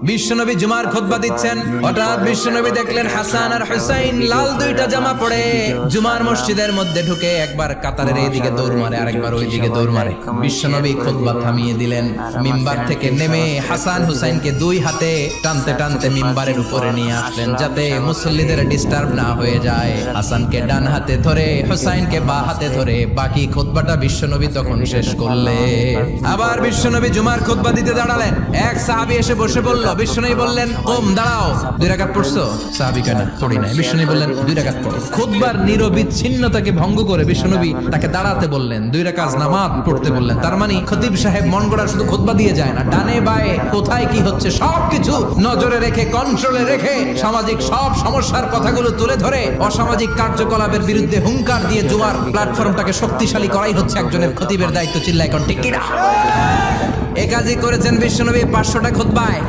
বিশ্বনবী জুমার খুতবা দিচ্ছেন, হঠাৎ বিশ্বনবী দেখলেন হাসান আর হুসাইন লাল দুইটা জামা পরে জুমার মসজিদের মধ্যে ঢুকে একবার কাতারের এইদিকে দৌড় মারে, আরেকবার ওইদিকে দৌড় মারে। বিশ্বনবী খুতবা থামিয়ে দিলেন, মিম্বার থেকে নেমে হাসান হুসাইনকে দুই হাতে টানতে টানতে মিম্বারের উপরে নিয়ে আসলেন যাতে মুসল্লিদের ডিস্টার্ব না হয়ে যায়। হাসানকে ডান হাতে ধরে হুসাইনকে বাঁ হাতে ধরে বাকি খুতবাটা বিশ্বনবী তখন শেষ করলেন। আবার বিশ্বনবী জুমার খুতবা দিতে দাঁড়ালেন, এক সাহাবী এসে বসে বলল, বিশ্বনবী বললেন ওম দাঁড়াও, 2 রাকাত পড়ছো? সাহাবী কেন পড়ি নাই। বিশ্বনবী বললেন 2 রাকাত পড়ো। খুতবার নিরবিচ্ছিন্নতাকে ভঙ্গ করে বিশ্বনবী তাকে দাঁড়াতে বললেন, 2 রাকাত নামাজ পড়তে বললেন। তার মানে খতিব সাহেব মন গড়া শুধু খুতবা দিয়ে যায় না, ডানে বায়ে কোথায় কি হচ্ছে সবকিছু নজরে রেখে, কন্ট্রোলে রেখে সামাজিক সব সমস্যার কথাগুলো তুলে ধরে অসামাজিক কার্যকলাপের বিরুদ্ধে হুঙ্কার দিয়ে জুমার প্ল্যাটফর্মটাকে শক্তিশালী করাই হচ্ছে একজনের খতিবের দায়িত্ব। চিল্লায় কোন ঠিক কিনা? এ কাজই করেছেন বিশ্বনবী 500টা খুতবায়।